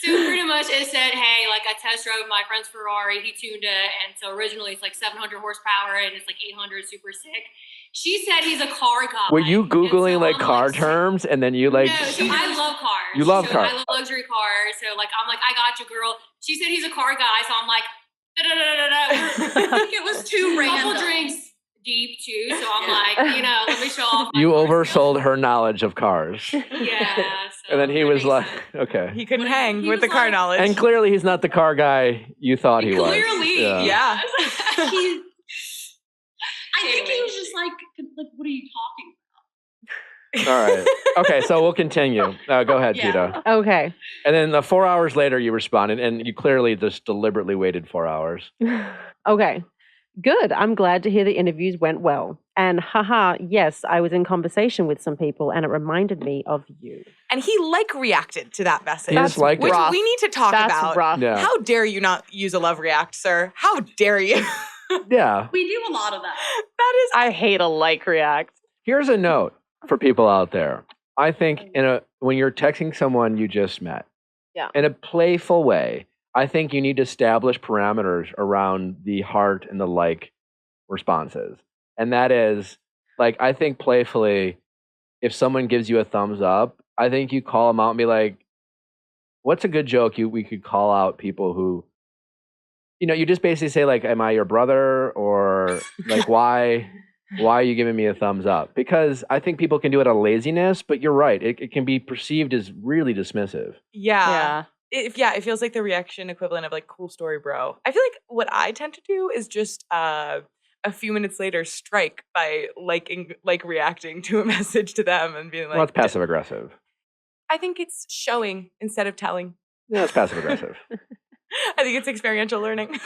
So pretty much it said, hey, like I test drove my friend's Ferrari, he tuned it, and so originally it's like 700 horsepower and it's like 800, super sick. She said he's a car guy. Were you Googling And so like I'm car terms and then you like. No, so I love cars. You love so cars. I love luxury cars. So like I'm like, I got you, girl. She said he's a car guy, so I'm like, I think it was too couple random. drinks deep too. So I'm like, you know, let me show off. My You car oversold skills. her knowledge of cars. Yeah. So And then he that was makes like, sense. okay. He couldn't But hang he with the was car like- knowledge. And clearly he's not the car guy you thought he was. Clearly, yeah. He- I think he Anyway. was just like, "What are you talking All right. Okay, so we'll continue. Go ahead, Yeah. Peta. Okay. And then 4 hours later, you responded, and you clearly just deliberately waited 4 hours. Okay. Good. I'm glad to hear the interviews went well. And haha, yes, I was in conversation with some people and it reminded me of you. And he like reacted to that message. He just liked which it. we need to talk That's about. rough. Yeah. How dare you not use a love react, sir? How dare you? Yeah. We do a lot of that. That is I hate a like react. Here's a note for people out there. I think when you're texting someone you just met, Yeah. in a playful way, I think you need to establish parameters around the heart and the like responses. And that is, like, I think playfully, if someone gives you a thumbs up, I think you call them out and be like, what's a good joke we could call out people who, you just basically say, like, am I your brother? Or like, why are you giving me a thumbs up? Because I think people can do it out of laziness, but you're right. It can be perceived as really dismissive. yeah. It feels like the reaction equivalent of like cool story, bro. I feel like what I tend to do is just a few minutes later strike by reacting to a message to them and being like, Well, it's passive aggressive. I think it's showing instead of telling. Yeah, it's passive aggressive. I think it's experiential learning.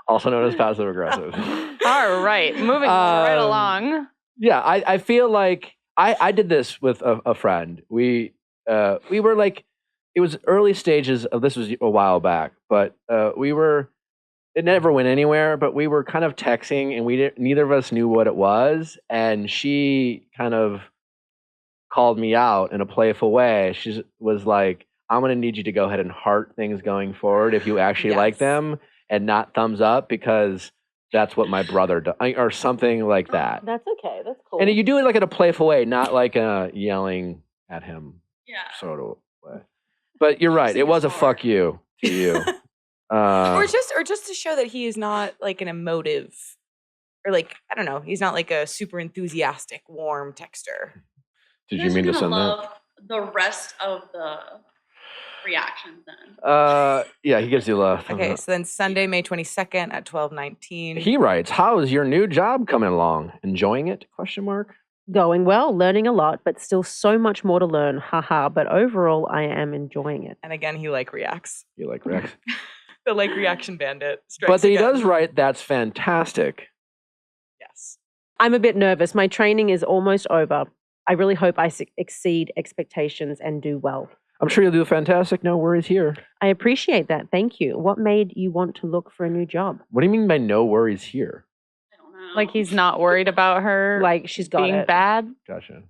Also known as passive aggressive. All right, moving right along. Yeah, I feel like I did this with a friend. We were like, it was early stages of this was a while back, but it never went anywhere. But we were kind of texting, and neither of us knew what it was, and she kind of called me out in a playful way. She was like, "I'm going to need you to go ahead and heart things going forward if you actually like Yes. them, and not thumbs up because that's what my brother does," or something like that. That's okay. That's cool. And you do it like in a playful way, not like yelling at him Yeah. sort of way. But you're right. It was a fuck you to you. or just to show that he is not like an emotive or like, I don't know, he's not like a super enthusiastic, warm texter. Did You you guys mean are to gonna send that? love the rest of the reactions then. Yeah, he gives you a thumbs Okay, up. so then Sunday, May 22nd at 12:19. He writes, "How is your new job coming along? Enjoying it? Question mark. Going well, learning a lot, but still so much more to learn. Haha. But overall, I am enjoying it. And again, he like reacts. You like Rex. The like reaction bandit strikes But he again. does write, that's fantastic. Yes. I'm a bit nervous. My training is almost over. I really hope I exceed expectations and do well. I'm sure you'll do fantastic. No worries here. I appreciate that. Thank you. What made you want to look for a new job? What do you mean by no worries here? I don't know. Like he's not worried about her Like she's got being it. bad. Gotcha.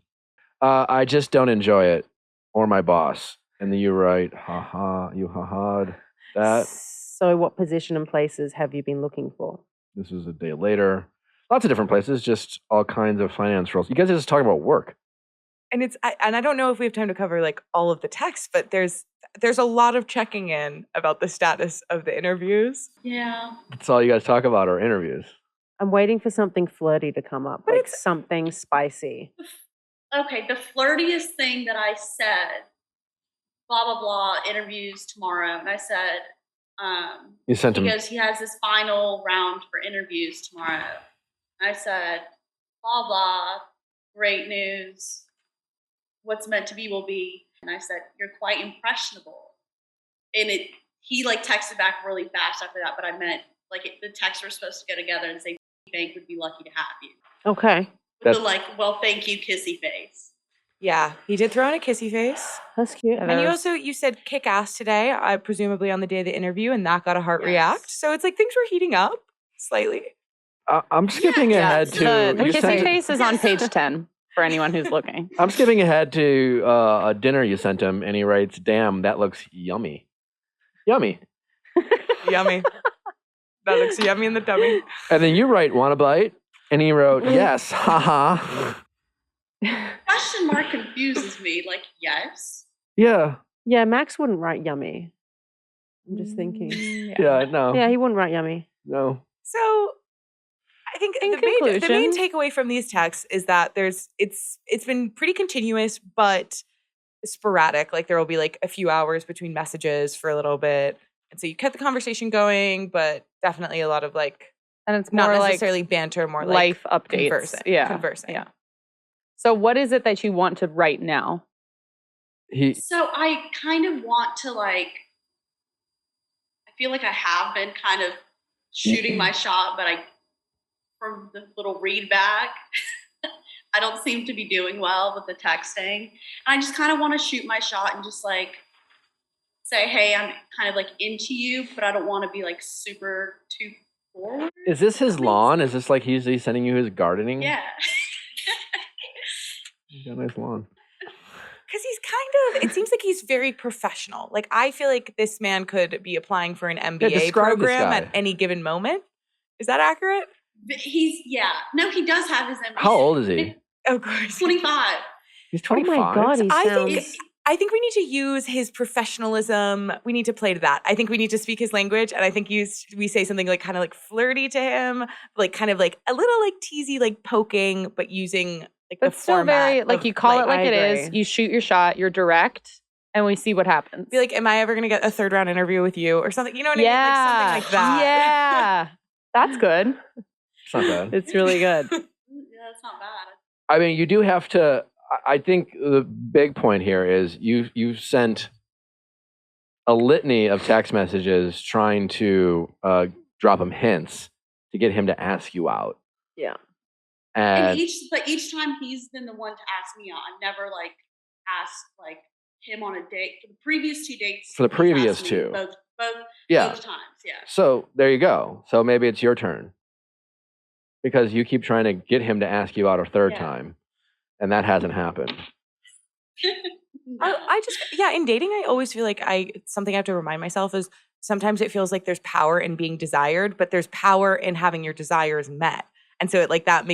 I just don't enjoy it, or my boss. And then you write, haha, you ha-ha'd that. So what position and places have you been looking for? This was a day later. Lots of different places, just all kinds of finance roles. You guys are just talking about work. And I don't know if we have time to cover like all of the text, but there's a lot of checking in about the status of the interviews. Yeah. That's all you guys talk about are interviews. I'm waiting for something flirty to come up, But like it's- something spicy. Okay, the flirtiest thing that I said, blah, blah, blah, interviews tomorrow. And I said, You sent him. because he has this final round for interviews tomorrow. I said, blah, blah, great news. What's meant to be will be. And I said, you're quite impressionable. And he like texted back really fast after that, but I meant like the texts were supposed to go together and say, Bank would be lucky to have you. Okay. With the like, well, thank you, kissy face. Yeah, he did throw in a kissy face. That's cute. And you said kick ass today, presumably on the day of the interview, and that got a heart Yes. react. So it's like things were heating up slightly. I'm skipping ahead to. The you kissing sent- face is on page 10 for anyone who's looking. I'm skipping ahead to a dinner you sent him, and he writes, "Damn, that looks yummy, yummy." Yummy. That looks yummy in the tummy. And then you write, "Want a bite?" And he wrote, "Yes, haha." Question mark confuses me. Like, yes. Yeah, Yeah, Max wouldn't write yummy. I'm just thinking. yeah, no, Yeah, he wouldn't write yummy. no. So I think In the main conclusion- takeaway from these texts is that it's been pretty continuous but sporadic. Like there will be like a few hours between messages for a little bit. And so you kept the conversation going, but definitely a lot of like And it's not more necessarily banter, more like life updates. conversing. Yeah. Conversing. Yeah. So what is it that you want to write now? He So I kind of want to like, I feel like I have been kind of shooting my shot, but from the little read back, I don't seem to be doing well with the texting. And I just kind of want to shoot my shot and just like say, hey, I'm kind of like into you, but I don't want to be like super too forward. is this his lawn? Is this like he's sending you his gardening? Yeah. He's got a nice lawn. Because he's kind of, it seems like he's very professional. Like I feel like this man could be applying for an MBA describe this program guy. at any given moment. Is that accurate? But no, he does have his MBA. How old is he? Of course. 25. He's Oh 25. my god, he sounds. I think we need to use his professionalism. We need to play to that. I think we need to speak his language, and I think we say something like kind of like flirty to him, like kind of like a little like teasy, like poking, but using like But the still format. very like you call it like I it is. agree. You shoot your shot. You're direct, and we see what happens. Be like, am I ever gonna get a third round interview with you or something? You know what I mean? Like something like that. Yeah, that's good. It's not bad. It's really good. Yeah, that's not bad. I mean, you do have to. I think the big point here is you've sent a litany of text messages trying to drop him hints to get him to ask you out. Yeah. And But each time he's been the one to ask me out. I've never like asked like him on a date for the previous 2 dates. For the he's previous asked me two. both yeah. times. Yeah. So there you go. So maybe it's your turn because you keep trying to get him to ask you out a third Yeah. time, and that hasn't happened. I just in dating I always feel like something I have to remind myself is sometimes it feels like there's power in being desired, but there's power in having your desires met. And so it like that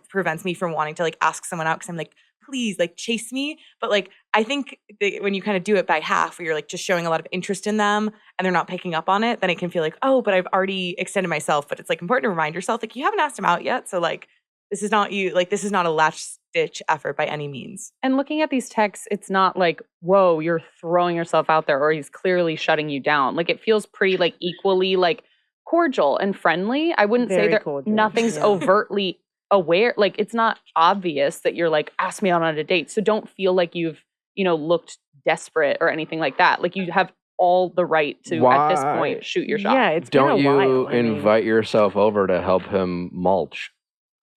prevents me from wanting to like ask someone out because I'm like, please like chase me. But like I think when you kind of do it by half, where you're like just showing a lot of interest in them and they're not picking up on it, then it can feel like, oh, but I've already extended myself. But it's like important to remind yourself like you haven't asked them out yet, so like this is not you. Like this is not a last ditch effort by any means. And looking at these texts, it's not like, whoa, you're throwing yourself out there or he's clearly shutting you down. Like it feels pretty like equally like cordial and friendly. I wouldn't say Very that cordial, nothing's yeah. overtly aware, like it's not obvious that you're like, ask me out on a date. So don't feel like you've, looked desperate or anything like that. Like you have all the right to, at this Why? point, shoot your shot. Yeah, it's Don't been a you while. I mean, invite yourself over to help him mulch?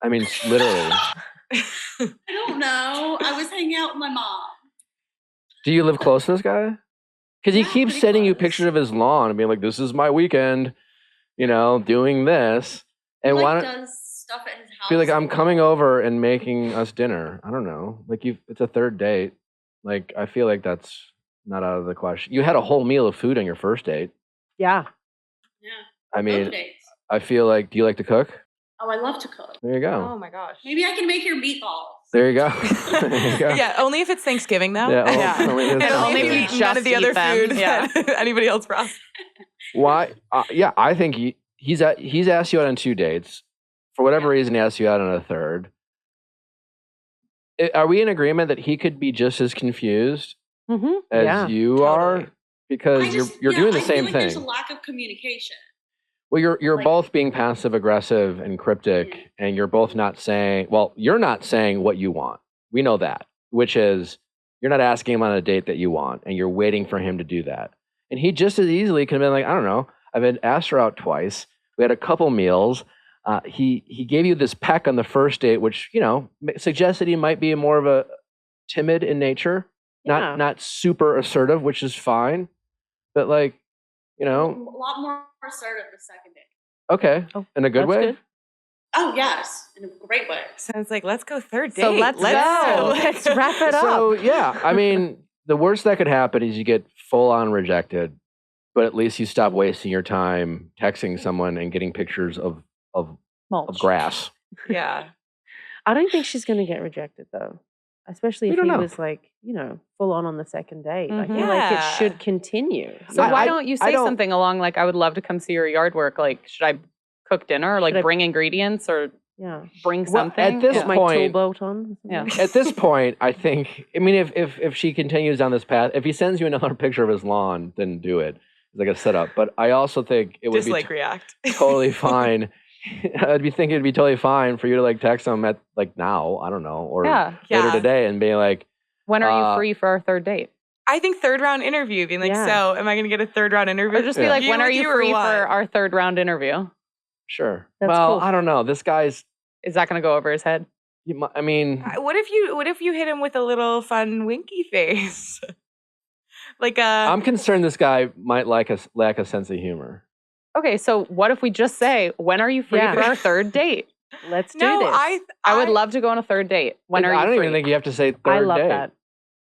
I mean, literally. I don't know. I was hanging out with my mom. Do you live close to this guy? Because he Yeah, keeps pretty sending you close. pictures of his lawn and being like, this is my weekend, doing this. And He, why like, don't does stuff at his house. be like, I'm coming over and making us dinner. I don't know. Like, it's a third date. Like, I feel like that's not out of the question. You had a whole meal of food on your first date. yeah. Yeah. I mean, Both dates. I feel like, do you like to cook? Oh, I love to cook. There you go. Oh my gosh. Maybe I can make your meatballs. There you go. There you go. Yeah, only if it's Thanksgiving though. Yeah, Yeah. only this And time. only if we we eat none just of the other eat them. food Yeah. that anybody else brought. Why? Yeah, I think he's asked you out on 2 dates. For whatever reason, he asked you out on a third. Are we in agreement that he could be just as confused Mm-hmm. as Yeah. you totally. are? Because you're doing the I same feel like thing. There's a lack of communication. Well, you're like- both being passive aggressive and cryptic, Yeah. and you're both not saying. Well, you're not saying what you want. We know that, which is you're not asking him on a date that you want, and you're waiting for him to do that. And he just as easily could have been like, I don't know. I've been asked her out twice. We had a couple meals. He gave you this peck on the first date, which suggested he might be more of a timid in nature, Yeah. not super assertive, which is fine. But like, A lot more assertive the second date. okay, Oh, in a good that's way. good. Oh, yes. In a great way. Sounds like let's go third date. So let's go. Let's wrap it up. So yeah, I mean, the worst that could happen is you get full on rejected, but at least you stop wasting your time texting someone and getting pictures of Mulch. grass. Yeah. I don't think she's going to get rejected though, especially We if don't he know. was like, full on the second date. I Mhm. feel like it Yeah. should continue. So I- why I- don't you I say don't- something along like, I would love to come see your yard work. Like, should I cook dinner or like Should I- bring ingredients or Yeah. bring Well, something? at this Put my point- tool boat on. Yeah. At this point, I think. I mean, if she continues down this path, if he sends you another picture of his lawn, then do it. It's like a setup. But I also think it would Dislike be react. totally fine. I'd be thinking it'd be totally fine for you to like text him at like now, I don't know, or Yeah. later Yeah. today, and be like, When are Uh, you free for our third date? I think third round interview, being like, Yeah. so am I going to get a third round interview? Or just be Yeah. like, You when are with you you or free for what? our third round interview? sure. That's well, cool. I don't know. This guy's. Is that going to go over his head? I mean, What if you hit him with a little fun winky face? Like I'm concerned this guy might lack a sense of humor. Okay, so what if we just say, when are you free Yeah. for our third date? Let's do no, this. I would love to go on a third date. When are you I don't free? even think you have to say third I love date. that.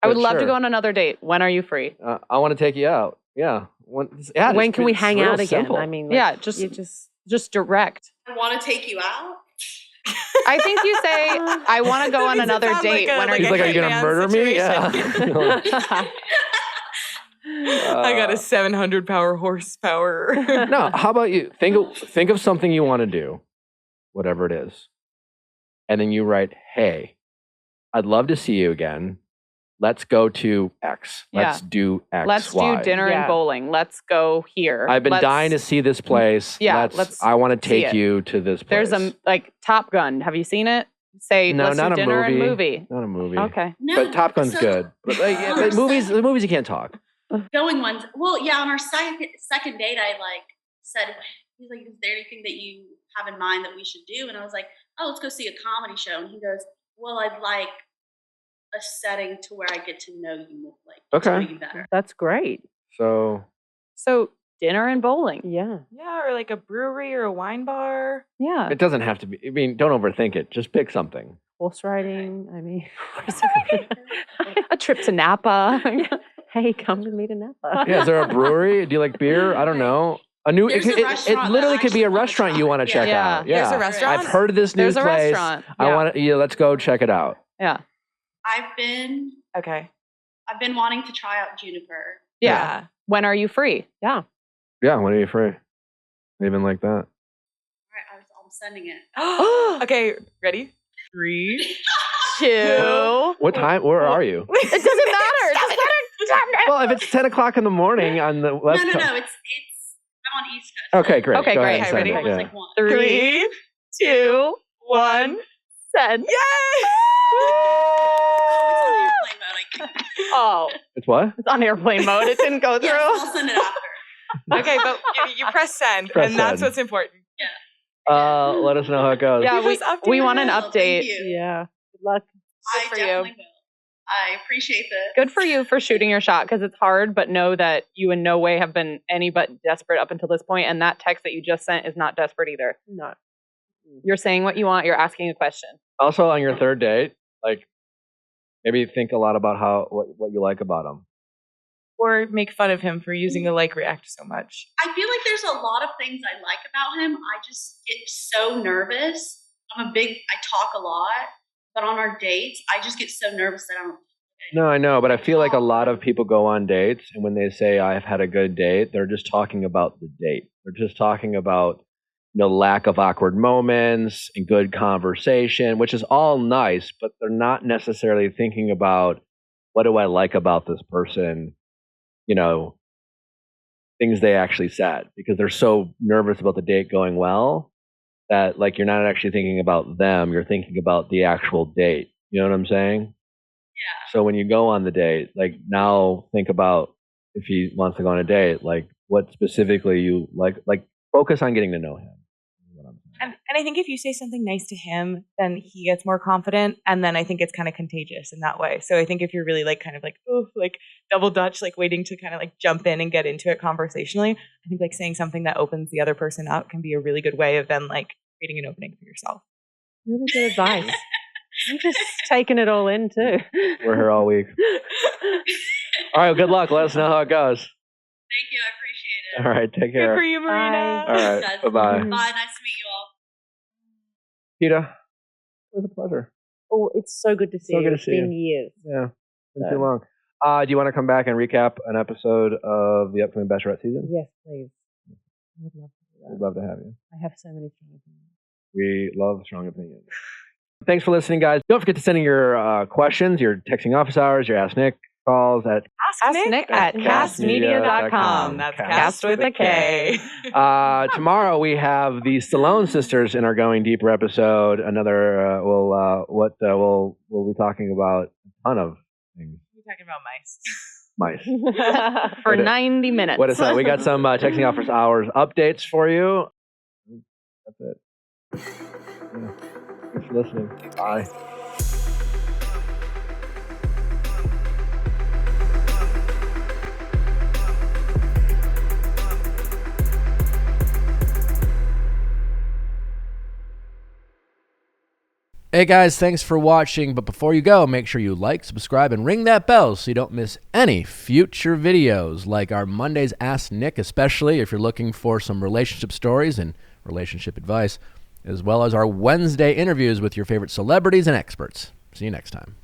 I would but love to sure. go on another date. When are you free? I want to take you out. Yeah. when just can we it's hang real out again? simple. I mean, Yeah, like, just- you just Just direct. I want to take you out. I think you say, I want to go on That makes it another sound date. like a- When are like He's you like, are you free? gonna hitman murder me? Yeah. situation. I got a 700 horsepower. No. How about you think of something you want to do, whatever it is, and then you write, "Hey, I'd love to see you again. Let's go to X. Let's do X. Let's Y. do dinner Yeah. and bowling. Let's go here. I've been Let's- dying to see this place. Yeah, let's I want to see take it. you to this place. There's a like Top Gun. Have you seen it? Say, No, let's not do a dinner and movie. movie. Not a movie. Okay. No, But Top Gun's so good. But like, on but our movies, sec- the movies you can't talk. Going ones. Well, yeah. On our second date, I said, he's like, "Is there anything that you have in mind that we should do?" And I was like, "Oh, let's go see a comedy show." And he goes, "Well, I'd like a setting to where I get to know you more, like get to know Okay. you better." that's great. So So dinner and bowling. Yeah. Yeah, or like a brewery or a wine bar. Yeah. it doesn't have to be. I mean, don't overthink it. Just pick something. Horse riding. I mean, A trip to Napa. hey, come to me to Napa. Yeah, is there a brewery? Do you like beer? I don't know. A new. It, There's a could- it restaurant literally that could be a I actually wanna restaurant you try. want to check Yeah. out. Yeah, There's a restaurant? I've heard of this new There's a place. restaurant. I Yeah. want to. Yeah, let's go check it out. Yeah. I've been Okay. wanting to try out Juniper. Yeah. When are you free? Yeah. Yeah, when are you free? Even like that. All right, I'm sending it. Okay, ready? 3, 2. What time? Where are you? It doesn't matter. It doesn't matter. Well, if it's 10 o'clock in the morning on the west No, Coast. it's I'm on East Coast. Okay, great. Okay, Go great. ahead and Okay, send ready? it, Almost yeah. like 1. 3, 2, 1. send. Yay! Oh, it's on airplane mode, I think. Oh, It's what? it's on airplane mode. It didn't go through. Yes, I'll send it after. Okay, but you press send, Press and that's send. what's important. Let us know how it goes. Yeah, Keep us updated. we want an Well, update. thank you. Yeah. Good luck. I for you. definitely will. I appreciate this. Good for you for shooting your shot because it's hard, but know that you in no way have been any but desperate up until this point, and that text that you just sent is not desperate either. No. You're saying what you want. You're asking a question. Also, on your third date, like maybe think a lot about what you like about him. Or make fun of him for using the like react so much. I feel like there's a lot of things I like about him. I just get so nervous. I talk a lot, but on our dates, I just get so nervous that I don't. No, I know, but I feel like a lot of people go on dates, and when they say I've had a good date, they're just talking about the date. They're just talking about lack of awkward moments and good conversation, which is all nice, but they're not necessarily thinking about what do I like about this person, things they actually said, because they're so nervous about the date going well that like you're not actually thinking about them, you're thinking about the actual date. You know what I'm saying? Yeah. So when you go on the date, like now think about if he wants to go on a date, like what specifically you like focus on getting to know him. And I think if you say something nice to him, then he gets more confident, and then I think it's kind of contagious in that way. So I think if you're really like kind of like double Dutch, like waiting to kind of like jump in and get into it conversationally, I think like saying something that opens the other person up can be a really good way of then like creating an opening for yourself. Really good advice. I'm just taking it all in too. We're here all week. All right, well, good luck. Let us know how it goes. Thank you. I appreciate it. All right, take care. Good for you, Marina. All right, Guys. bye-bye. Bye. Nice to meet you all. Peter, it was a pleasure. Oh, it's so good to see So you. good to It's see been you. years. Yeah, been too So- long. Do you want to come back and recap an episode of the upcoming Bachelorette season? Yes, please. I would love to do We'd that. love to have you. I have so many things. We love strong opinions. Thanks for listening, guys. Don't forget to send in your questions, your texting office hours, your Ask Nick calls at Ask Nick at castmedia.com. That's Cast cast with a K. tomorrow we have the Stallone sisters in our Going Deeper episode. Another we'll be talking about a ton of things. We're talking about mice. Mice. For What is- 90 minutes. What is that? We got some texting office hours updates for you. That's it. Yeah. Thanks for listening. Bye. Hey guys, thanks for watching, but before you go, make sure you like, subscribe, and ring that bell so you don't miss any future videos, like our Monday's Ask Nick, especially if you're looking for some relationship stories and relationship advice, as well as our Wednesday interviews with your favorite celebrities and experts. See you next time.